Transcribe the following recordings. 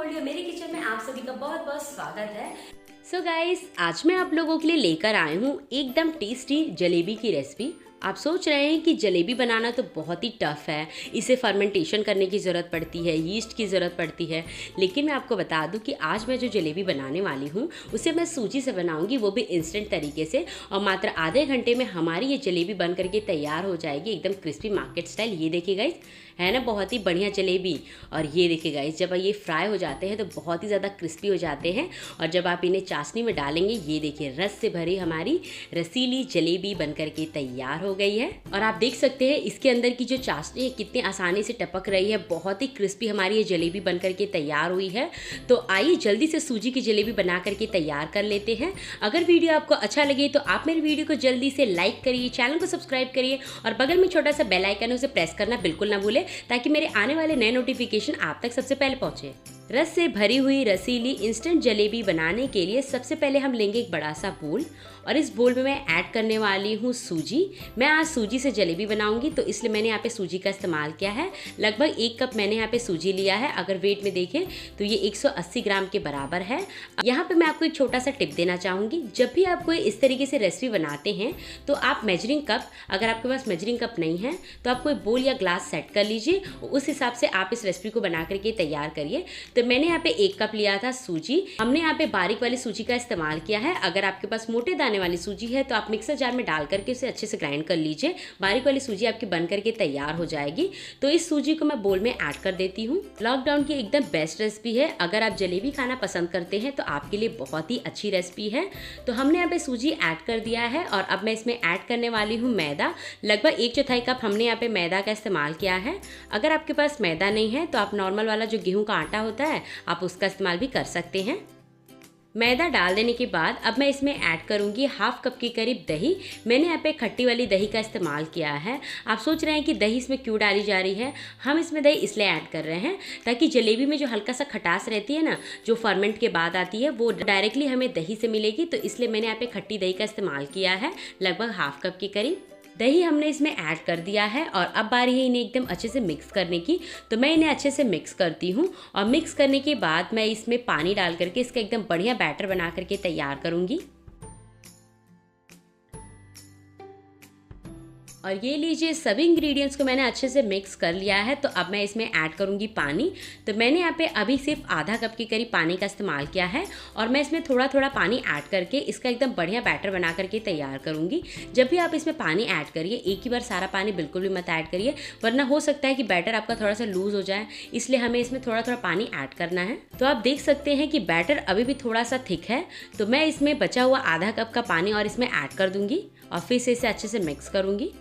World, मेरे kitchen में आप सभी का बहुत बहुत स्वागत है। सो गाइस, आज मैं आप लोगों के लिए लेकर आई हूँ एकदम टेस्टी जलेबी की रेसिपी। आप सोच रहे हैं कि जलेबी बनाना तो बहुत ही टफ़ है, इसे फर्मेंटेशन करने की ज़रूरत पड़ती है, यीस्ट की ज़रूरत पड़ती है। लेकिन मैं आपको बता दूं कि आज मैं जो जलेबी बनाने वाली हूँ उसे मैं सूजी से बनाऊंगी, वो भी इंस्टेंट तरीके से। और मात्र आधे घंटे में हमारी ये जलेबी बन करके तैयार हो जाएगी, एकदम क्रिस्पी मार्केट स्टाइल। ये देखिए गाइस, है ना बहुत ही बढ़िया जलेबी। और ये देखिए गाइस, जब ये फ्राई हो जाते हैं तो बहुत ही ज़्यादा क्रिस्पी हो जाते हैं। और जब आप इन्हें चाशनी में डालेंगे, ये देखिए रस से भरी हमारी रसीली जलेबी बन करके तैयार हो गई है। और आप देख सकते हैं इसके अंदर की जो चाशनी है कितनी आसानी से टपक रही है, बहुत ही क्रिस्पी हमारी ये जलेबी बन करके तैयार हुई है। तो आइए जल्दी से सूजी की जलेबी बना करके तैयार कर लेते हैं। अगर वीडियो आपको अच्छा लगे तो आप मेरे वीडियो को जल्दी से लाइक करिए, चैनल को सब्सक्राइब करिए और बगल में छोटा सा बेल आइकन है उसे प्रेस करना बिल्कुल ना भूलें, ताकि मेरे आने वाले नए नोटिफिकेशन आप तक सबसे पहले पहुंचे। रस से भरी हुई रसीली इंस्टेंट जलेबी बनाने के लिए सबसे पहले हम लेंगे एक बड़ा सा बोल, और इस बोल में मैं ऐड करने वाली हूँ सूजी। मैं आज सूजी से जलेबी बनाऊंगी, तो इसलिए मैंने यहाँ पे सूजी का इस्तेमाल किया है। लगभग 1 कप मैंने यहाँ पे सूजी लिया है। अगर वेट में देखें तो ये 180 ग्राम के बराबर है। यहाँ पे मैं आपको एक छोटा सा टिप देना चाहूँगी, जब भी आप कोई इस तरीके से रेसिपी बनाते हैं तो आप मेजरिंग कप, अगर आपके पास मेजरिंग कप नहीं है तो आप कोई बोल या ग्लास सेट कर लीजिए, उस हिसाब से आप इस रेसिपी को बना करके तैयार करिए। तो मैंने यहाँ पे 1 कप लिया था सूजी। हमने यहाँ पे बारीक वाली सूजी का इस्तेमाल किया है। अगर आपके पास मोटे दाने वाली सूजी है तो आप मिक्सर जार में डाल करके उसे अच्छे से ग्राइंड कर लीजिए। बारीक वाली सूजी आपकी बन करके तैयार हो जाएगी। तो इस सूजी को मैं बोल में ऐड कर देती हूँ। लॉकडाउन की एकदम बेस्ट रेसिपी है। अगर आप जलेबी खाना पसंद करते हैं तो आपके लिए बहुत ही अच्छी रेसिपी है। तो हमने यहाँ पे सूजी ऐड कर दिया है और अब मैं इसमें ऐड करने वाली हूँ मैदा। लगभग 1/4 कप हमने यहाँ पे मैदा का इस्तेमाल किया है। अगर आपके पास मैदा नहीं है तो आप नॉर्मल वाला जो गेहूं का आटा होता है आप उसका इस्तेमाल भी कर सकते हैं। मैदा डाल देने के बाद अब मैं इसमें ऐड करूंगी 1/2 कप के करीब दही। मैंने यहाँ पे खट्टी वाली दही का इस्तेमाल किया है। आप सोच रहे हैं कि दही इसमें क्यों डाली जा रही है? हम इसमें दही इसलिए ऐड कर रहे हैं ताकि जलेबी में जो हल्का सा खटास रहती है ना, जो फर्मेंट के बाद आती है, वो डायरेक्टली हमें दही से मिलेगी। तो इसलिए मैंने यहाँ पे खट्टी दही का इस्तेमाल किया है, लगभग 1/2 कप के करीब। दही हमने इसमें ऐड कर दिया है और अब बारी है इन्हें एकदम अच्छे से मिक्स करने की। तो मैं इन्हें अच्छे से मिक्स करती हूँ और मिक्स करने के बाद मैं इसमें पानी डाल करके इसका एकदम बढ़िया बैटर बना करके तैयार करूँगी। और ये लीजिए, सभी इंग्रेडिएंट्स को मैंने अच्छे से मिक्स कर लिया है। तो अब मैं इसमें ऐड करूँगी पानी। तो मैंने यहाँ पे अभी सिर्फ 1/2 कप के करीब पानी का इस्तेमाल किया है और मैं इसमें थोड़ा थोड़ा पानी ऐड करके इसका एकदम बढ़िया बैटर बना करके तैयार करूँगी। जब भी आप इसमें पानी ऐड करिए, एक ही बार सारा पानी बिल्कुल भी मत ऐड करिए, वरना हो सकता है कि बैटर आपका थोड़ा सा लूज़ हो जाए। इसलिए हमें इसमें थोड़ा थोड़ा पानी ऐड करना है। तो आप देख सकते हैं कि बैटर अभी भी थोड़ा सा थिक है। तो मैं इसमें बचा हुआ 1/2 कप का पानी और इसमें ऐड कर दूँगी और फिर से इसे अच्छे से मिक्स करूँगी।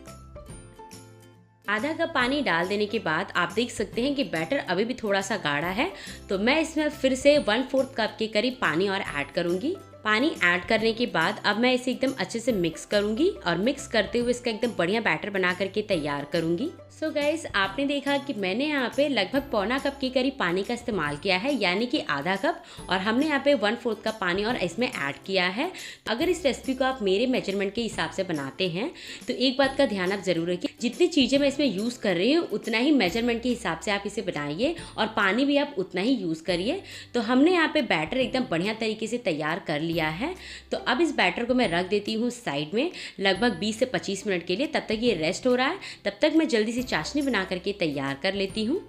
1/2 कप पानी डाल देने के बाद आप देख सकते हैं कि बैटर अभी भी थोड़ा सा गाढ़ा है। तो मैं इसमें फिर से 1/4 कप के करीब पानी और ऐड करूंगी। पानी ऐड करने के बाद अब मैं इसे एकदम अच्छे से मिक्स करूंगी और मिक्स करते हुए इसका एकदम बढ़िया बैटर बना करके तैयार करूंगी। सो गाइस, आपने देखा कि मैंने यहाँ पे लगभग 1/4 कप के करीब पानी का इस्तेमाल किया है, यानी कि 1/2 कप, और हमने यहाँ पे 1/4 कप पानी और इसमें ऐड किया है। अगर इस रेसिपी को आप मेरे मेजरमेंट के हिसाब से बनाते हैं तो एक बात का ध्यान आप जरूर रखिए, जितनी चीज़ें मैं इसमें यूज़ कर रही हूँ उतना ही मेजरमेंट के हिसाब से आप इसे बनाइए और पानी भी आप उतना ही यूज़ करिए। तो हमने यहाँ पे बैटर एकदम बढ़िया तरीके से तैयार कर लिया है। तो अब इस बैटर को मैं रख देती हूँ साइड में लगभग 20 से 25 मिनट के लिए। तब तक ये रेस्ट हो रहा है, तब तक मैं जल्दी से चाशनी बना करके तैयार कर लेती हूँ।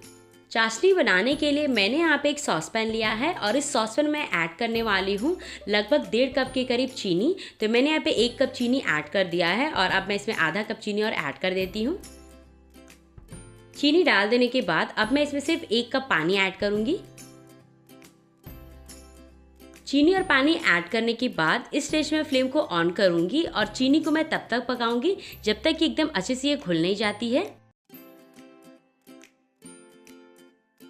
चाशनी बनाने के लिए मैंने यहाँ पे एक सॉस पैन लिया है और इस सॉस पैन में ऐड करने वाली हूँ लगभग 1.5 कप के करीब चीनी। तो मैंने यहाँ पे 1 कप चीनी ऐड कर दिया है और अब मैं इसमें 1/2 कप चीनी और ऐड कर देती हूँ। चीनी डाल देने के बाद अब मैं इसमें सिर्फ 1 कप पानी ऐड करूँगी। चीनी और पानी ऐड करने के बाद इस स्टेज में फ्लेम को ऑन करूंगी और चीनी को मैं तब तक पकाऊंगी जब तक कि एकदम अच्छे से ये घुल नहीं जाती है।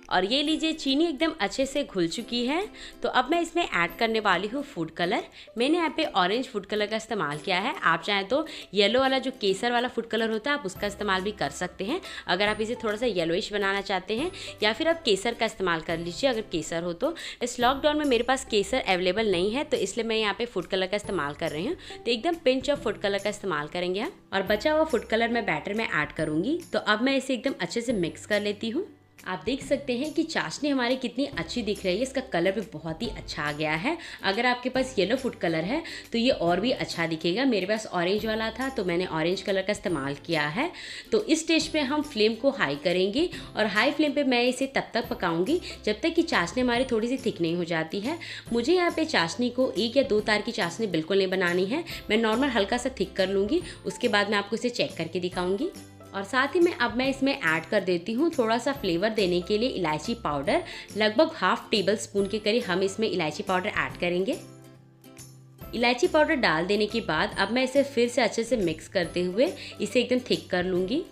और ये लीजिए, चीनी एकदम अच्छे से घुल चुकी है। तो अब मैं इसमें ऐड करने वाली हूँ फूड कलर। मैंने यहाँ पे ऑरेंज फूड कलर का इस्तेमाल किया है। आप चाहें तो येलो वाला जो केसर वाला फूड कलर होता है आप उसका इस्तेमाल भी कर सकते हैं, अगर आप इसे थोड़ा सा येलोइश बनाना चाहते हैं, या फिर आप केसर का इस्तेमाल कर लीजिए अगर केसर हो तो। इस लॉकडाउन में मेरे पास केसर अवेलेबल नहीं है तो इसलिए मैं यहाँ पे फूड कलर का इस्तेमाल कर रही हूँ। तो एकदम पिंच ऑफ फूड कलर का इस्तेमाल करेंगे हम। और बचा हुआ फूड कलर मैं बैटर में ऐड करूँगी। तो अब मैं इसे एकदम अच्छे से मिक्स कर लेती हूँ। आप देख सकते हैं कि चाशनी हमारी कितनी अच्छी दिख रही है, इसका कलर भी बहुत ही अच्छा आ गया है। अगर आपके पास येलो फूड कलर है तो ये और भी अच्छा दिखेगा। मेरे पास ऑरेंज वाला था तो मैंने ऑरेंज कलर का इस्तेमाल किया है। तो इस स्टेज पे हम फ्लेम को हाई करेंगे और हाई फ्लेम पे मैं इसे तब तक पकाऊंगी जब तक कि चाशनी हमारी थोड़ी सी थिक नहीं हो जाती है। मुझे यहाँ पे चाशनी को 1 या 2 तार की चाशनी बिल्कुल नहीं बनानी है, मैं नॉर्मल हल्का सा थिक कर लूँगी, उसके बाद मैं आपको इसे चेक करके दिखाऊंगी। और साथ ही में अब मैं इसमें ऐड कर देती हूँ थोड़ा सा फ्लेवर देने के लिए इलायची पाउडर। लगभग ½ टेबल स्पून के करीब हम इसमें इलायची पाउडर ऐड करेंगे। इलायची पाउडर डाल देने के बाद अब मैं इसे फिर से अच्छे से मिक्स करते हुए इसे एकदम थिक कर लूँगी।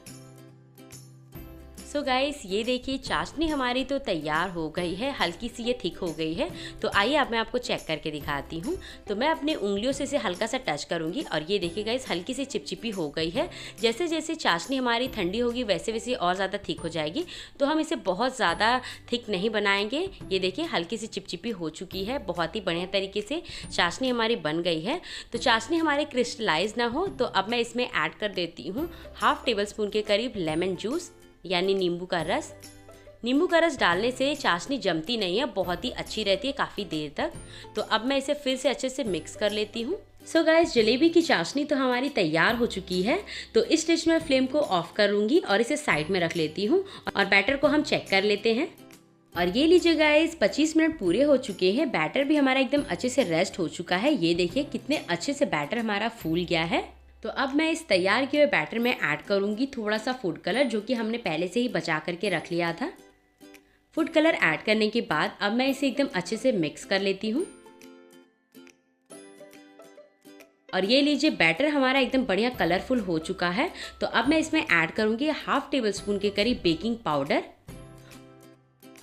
सो गाइस, ये देखिए चाशनी हमारी तो तैयार हो गई है, हल्की सी ये थिक हो गई है। तो आइए अब मैं आपको चेक करके दिखाती हूँ। तो मैं अपनी उंगलियों से इसे हल्का सा टच करूँगी और ये देखिए गाइस हल्की सी चिपचिपी हो गई है। जैसे जैसे चाशनी हमारी ठंडी होगी वैसे वैसे और ज़्यादा थिक हो जाएगी। तो हम इसे बहुत ज़्यादा थिक नहीं बनाएंगे। ये देखिए हल्की सी चिपचिपी हो चुकी है, बहुत ही बढ़िया तरीके से चाशनी हमारी बन गई है। तो चाशनी हमारे क्रिस्टलाइज ना हो तो अब मैं इसमें ऐड कर देती हूँ ½ टेबल स्पून के करीब लेमन जूस यानी नींबू का रस। नींबू का रस डालने से चाशनी जमती नहीं है, बहुत ही अच्छी रहती है काफ़ी देर तक। तो अब मैं इसे फिर से अच्छे से मिक्स कर लेती हूँ। सो गाइस, जलेबी की चाशनी तो हमारी तैयार हो चुकी है। तो इस स्टेज में फ्लेम को ऑफ करूँगी और इसे साइड में रख लेती हूँ और बैटर को हम चेक कर लेते हैं। और ये लीजिए गाइस 25 मिनट पूरे हो चुके हैं, बैटर भी हमारा एकदम अच्छे से रेस्ट हो चुका है। ये देखिए कितने अच्छे से बैटर हमारा फूल गया है। तो अब मैं इस तैयार किए हुए बैटर में ऐड करूँगी थोड़ा सा फूड कलर, जो कि हमने पहले से ही बचा करके रख लिया था। फूड कलर ऐड करने के बाद अब मैं इसे एकदम अच्छे से मिक्स कर लेती हूँ। और ये लीजिए बैटर हमारा एकदम बढ़िया कलरफुल हो चुका है। तो अब मैं इसमें ऐड करूँगी ½ टेबल स्पून के करीब बेकिंग पाउडर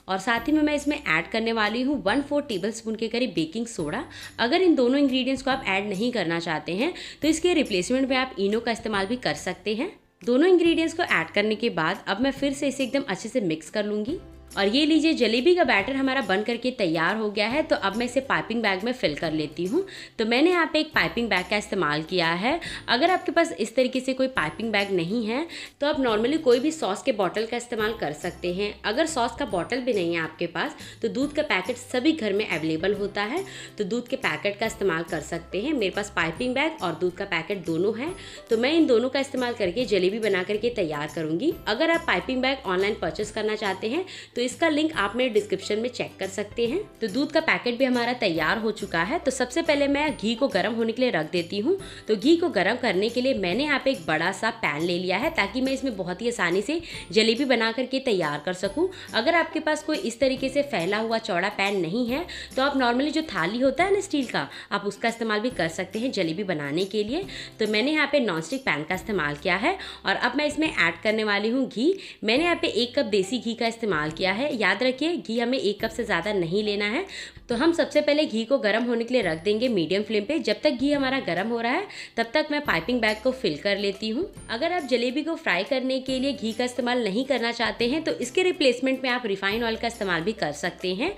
और साथ ही में मैं इसमें ऐड करने वाली हूँ 1/4 टेबल स्पून के करीब बेकिंग सोडा। अगर इन दोनों इंग्रेडिएंट्स को आप ऐड नहीं करना चाहते हैं तो इसके रिप्लेसमेंट में आप इनो का इस्तेमाल भी कर सकते हैं। दोनों इंग्रेडिएंट्स को ऐड करने के बाद अब मैं फिर से इसे एकदम अच्छे से मिक्स कर लूँगी। और ये लीजिए जलेबी का बैटर हमारा बन करके तैयार हो गया है। तो अब मैं इसे पाइपिंग बैग में फिल कर लेती हूँ। तो मैंने यहाँ पे एक पाइपिंग बैग का इस्तेमाल किया है। अगर आपके पास इस तरीके से कोई पाइपिंग बैग नहीं है तो आप नॉर्मली कोई भी सॉस के बॉटल का इस्तेमाल कर सकते हैं। अगर सॉस का बॉटल भी नहीं है आपके पास तो दूध का पैकेट सभी घर में अवेलेबल होता है, तो दूध के पैकेट का इस्तेमाल कर सकते हैं। मेरे पास पाइपिंग बैग और दूध का पैकेट दोनों है, तो मैं इन दोनों का इस्तेमाल करके जलेबी बना करके तैयार करूँगी। अगर आप पाइपिंग बैग ऑनलाइन परचेस करना चाहते हैं तो इसका लिंक आप मेरे डिस्क्रिप्शन में चेक कर सकते हैं। तो दूध का पैकेट भी हमारा तैयार हो चुका है। तो सबसे पहले मैं घी को गर्म होने के लिए रख देती हूँ। तो घी को गर्म करने के लिए मैंने यहाँ पे एक बड़ा सा पैन ले लिया है ताकि मैं इसमें बहुत ही आसानी से जलेबी बना करके तैयार कर सकूँ। अगर आपके पास कोई इस तरीके से फैला हुआ चौड़ा पैन नहीं है तो आप नॉर्मली जो थाली होता है ना स्टील का, आप उसका इस्तेमाल भी कर सकते हैं जलेबी बनाने के लिए। तो मैंने यहाँ पे नॉनस्टिक पैन का इस्तेमाल किया है और अब मैं इसमें ऐड करने वाली हूँ घी। मैंने यहाँ पे 1 कप देसी घी का इस्तेमाल किया है। याद रखिए घी हमें 1 कप से ज़्यादा नहीं लेना है। तो हम सबसे पहले घी को गर्म होने के लिए रख देंगे मीडियम फ्लेम पे। जब तक घी हमारा गर्म हो रहा है तब तक मैं पाइपिंग बैग को फिल कर लेती हूँ। अगर आप जलेबी को फ्राई करने के लिए घी का इस्तेमाल नहीं करना चाहते हैं तो इसके रिप्लेसमेंट में आप रिफाइंड ऑयल का इस्तेमाल भी कर सकते हैं।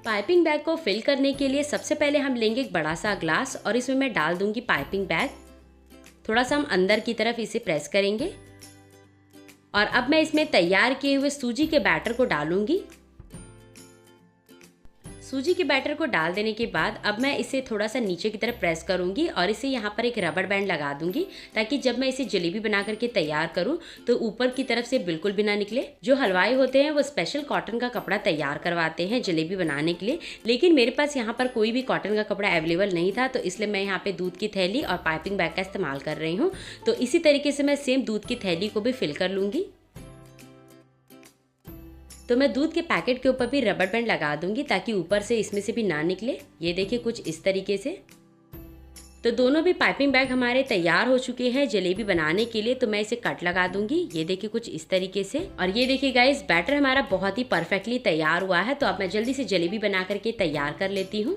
पाइपिंग बैग को फिल करने के लिए सबसे पहले हम लेंगे एक बड़ा सा ग्लास और इसमें मैं डाल दूंगी पाइपिंग बैग। थोड़ा सा हम अंदर की तरफ इसे प्रेस करेंगे और अब मैं इसमें तैयार किए हुए सूजी के बैटर को डालूंगी। सूजी के बैटर को डाल देने के बाद अब मैं इसे थोड़ा सा नीचे की तरफ प्रेस करूंगी और इसे यहाँ पर एक रबड़ बैंड लगा दूंगी ताकि जब मैं इसे जलेबी बना करके तैयार करूं तो ऊपर की तरफ से बिल्कुल भी ना निकले। जो हलवाई होते हैं वो स्पेशल कॉटन का कपड़ा तैयार करवाते हैं जलेबी बनाने के लिए, लेकिन मेरे पास यहाँ पर कोई भी कॉटन का कपड़ा अवेलेबल नहीं था, तो इसलिए मैं यहाँ पे दूध की थैली और पाइपिंग बैग का इस्तेमाल कर रही हूँ। तो इसी तरीके से मैं सेम दूध की थैली को भी फिल कर लूँगी। तो मैं दूध के पैकेट के ऊपर भी रबड़ बैंड लगा दूंगी ताकि ऊपर से इसमें से भी ना निकले। ये देखिए कुछ इस तरीके से। तो दोनों भी पाइपिंग बैग हमारे तैयार हो चुके हैं जलेबी बनाने के लिए। तो मैं इसे कट लगा दूंगी। ये देखिए कुछ इस तरीके से। और ये देखिए गाइस बैटर हमारा बहुत ही परफेक्टली तैयार हुआ है। तो अब मैं जल्दी से जलेबी बना करके तैयार कर लेती हूँ।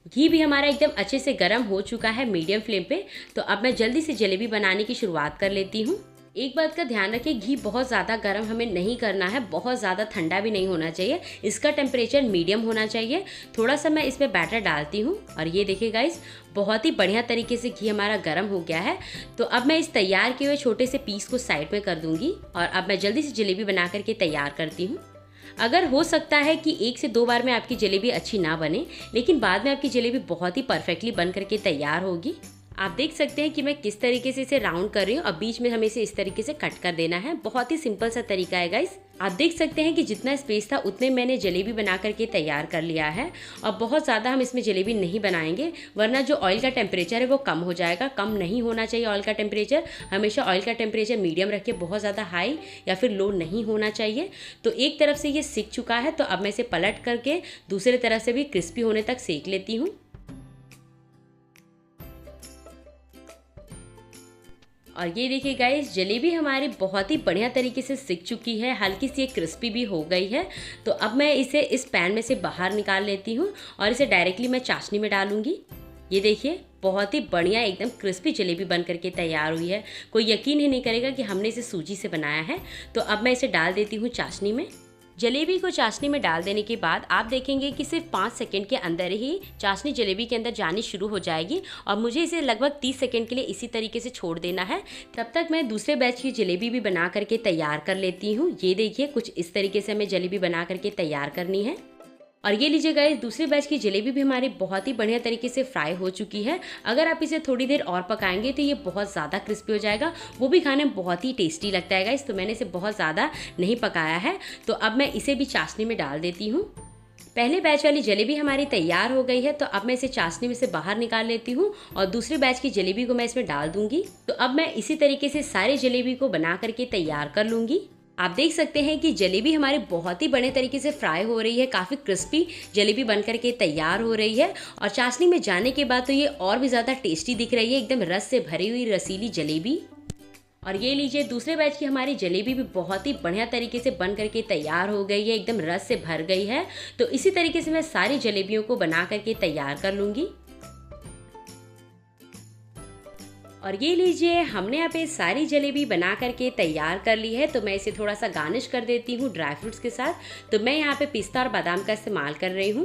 घी भी हमारा एकदम अच्छे से गर्म हो चुका है मीडियम फ्लेम पे। तो अब मैं जल्दी से जलेबी बनाने की शुरुआत कर लेती हूँ। एक बात का ध्यान रखिए, घी बहुत ज़्यादा गर्म हमें नहीं करना है, बहुत ज़्यादा ठंडा भी नहीं होना चाहिए। इसका टेम्परेचर मीडियम होना चाहिए। थोड़ा सा मैं इसमें बैटर डालती हूँ और ये देखिए गाइस बहुत ही बढ़िया तरीके से घी हमारा गर्म हो गया है। तो अब मैं इस तैयार किए हुए छोटे से पीस को साइड में कर दूंगी और अब मैं जल्दी से जलेबी बना करके तैयार करती हूँ। अगर हो सकता है कि 1 से 2 बार में आपकी जलेबी अच्छी ना बने, लेकिन बाद में आपकी जलेबी बहुत ही परफेक्टली बन करके तैयार होगी। आप देख सकते हैं कि मैं किस तरीके से इसे राउंड कर रही हूँ और बीच में हमें इसे इस तरीके से कट कर देना है। बहुत ही सिंपल सा तरीका है गाइस। आप देख सकते हैं कि जितना स्पेस था उतने मैंने जलेबी बना करके तैयार कर लिया है और बहुत ज़्यादा हम इसमें जलेबी नहीं बनाएंगे, वरना जो ऑयल का टेम्परेचर है वो कम हो जाएगा। कम नहीं होना चाहिए ऑयल का टेम्परेचर, हमेशा ऑयल का टेम्परेचर मीडियम रखिए, बहुत ज़्यादा हाई या फिर लो नहीं होना चाहिए। तो एक तरफ से ये सिक चुका है, तो अब मैं इसे पलट करके दूसरे तरफ से भी क्रिस्पी होने तक सेक लेती हूँ। और ये देखिए गाइस, जलेबी हमारी बहुत ही बढ़िया तरीके से सिक चुकी है, हल्की सी क्रिस्पी भी हो गई है। तो अब मैं इसे इस पैन में से बाहर निकाल लेती हूँ और इसे डायरेक्टली मैं चाशनी में डालूंगी। ये देखिए, बहुत ही बढ़िया एकदम क्रिस्पी जलेबी बन करके तैयार हुई है। कोई यकीन ही नहीं करेगा कि हमने इसे सूजी से बनाया है। तो अब मैं इसे डाल देती हूँ चाशनी में। जलेबी को चाशनी में डाल देने के बाद आप देखेंगे कि सिर्फ 5 सेकंड के अंदर ही चाशनी जलेबी के अंदर जानी शुरू हो जाएगी और मुझे इसे लगभग 30 सेकंड के लिए इसी तरीके से छोड़ देना है। तब तक मैं दूसरे बैच की जलेबी भी बना करके तैयार कर लेती हूँ। ये देखिए, कुछ इस तरीके से हमें जलेबी बना करके तैयार करनी है। और ये लीजिए गाइस, दूसरे बैच की जलेबी भी हमारी बहुत ही बढ़िया तरीके से फ्राई हो चुकी है। अगर आप इसे थोड़ी देर और पकाएंगे तो ये बहुत ज़्यादा क्रिस्पी हो जाएगा, वो भी खाने में बहुत ही टेस्टी लगता है गाइस। तो मैंने इसे बहुत ज़्यादा नहीं पकाया है। तो अब मैं इसे भी चाशनी में डाल देती हूँ। पहले बैच वाली जलेबी हमारी तैयार हो गई है, तो अब मैं इसे चाशनी में से बाहर निकाल लेती हूँ और दूसरे बैच की जलेबी को मैं इसमें डाल दूंगी। तो अब मैं इसी तरीके से सारे जलेबी को बना करके तैयार कर लूँगी। आप देख सकते हैं कि जलेबी हमारी बहुत ही बढ़िया तरीके से फ्राई हो रही है, काफ़ी क्रिस्पी जलेबी बन करके तैयार हो रही है। और चाशनी में जाने के बाद तो ये और भी ज़्यादा टेस्टी दिख रही है, एकदम रस से भरी हुई रसीली जलेबी। और ये लीजिए, दूसरे बैच की हमारी जलेबी भी बहुत ही बढ़िया तरीके से बन करके तैयार हो गई है, एकदम रस से भर गई है। तो इसी तरीके से मैं सारी जलेबियों को बना करके तैयार कर लूँगी। और ये लीजिए, हमने यहाँ पे सारी जलेबी बना करके तैयार कर ली है। तो मैं इसे थोड़ा सा गार्निश कर देती हूँ ड्राई फ्रूट्स के साथ। तो मैं यहाँ पे पिस्ता और बादाम का इस्तेमाल कर रही हूँ।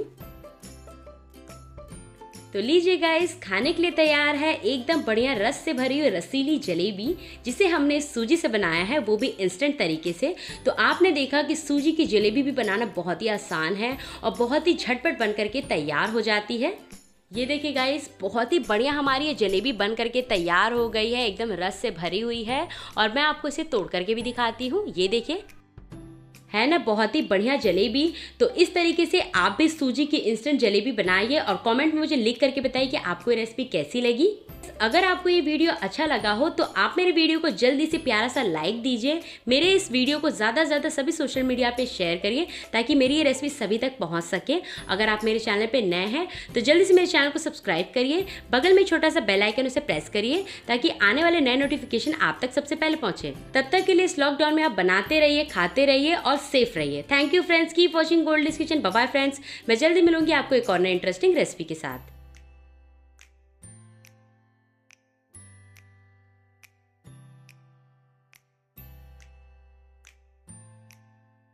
तो लीजिए गाइस, खाने के लिए तैयार है एकदम बढ़िया रस से भरी हुई रसीली जलेबी, जिसे हमने सूजी से बनाया है, वो भी इंस्टेंट तरीके से। तो आपने देखा कि सूजी की जलेबी भी बनाना बहुत ही आसान है और बहुत ही झटपट बन करके तैयार हो जाती है। ये देखिए गाइस, बहुत ही बढ़िया हमारी ये जलेबी बन करके तैयार हो गई है, एकदम रस से भरी हुई है। और मैं आपको इसे तोड़ करके भी दिखाती हूँ। ये देखिए, है ना बहुत ही बढ़िया जलेबी। तो इस तरीके से आप भी सूजी की इंस्टेंट जलेबी बनाइए और कमेंट में मुझे लिख करके बताइए कि आपको ये रेसिपी कैसी लगी। अगर आपको ये वीडियो अच्छा लगा हो तो आप मेरे वीडियो को जल्दी से प्यारा सा लाइक दीजिए। मेरे इस वीडियो को ज़्यादा से ज़्यादा सभी सोशल मीडिया पे शेयर करिए ताकि मेरी ये रेसिपी सभी तक पहुंच सके। अगर आप मेरे चैनल पे नए हैं तो जल्दी से मेरे चैनल को सब्सक्राइब करिए, बगल में छोटा सा बेल आइकन उसे प्रेस करिए ताकि आने वाले नए नोटिफिकेशन आप तक सबसे पहले पहुंचे। तब तक के लिए इस लॉकडाउन में आप बनाते रहिए, खाते रहिए और सेफ रहिए। Thank you friends, keep watching Goldie's kitchen. Bye bye friends, मैं जल्दी मिलूंगी आपको एक और नई इंटरेस्टिंग रेसिपी के साथ।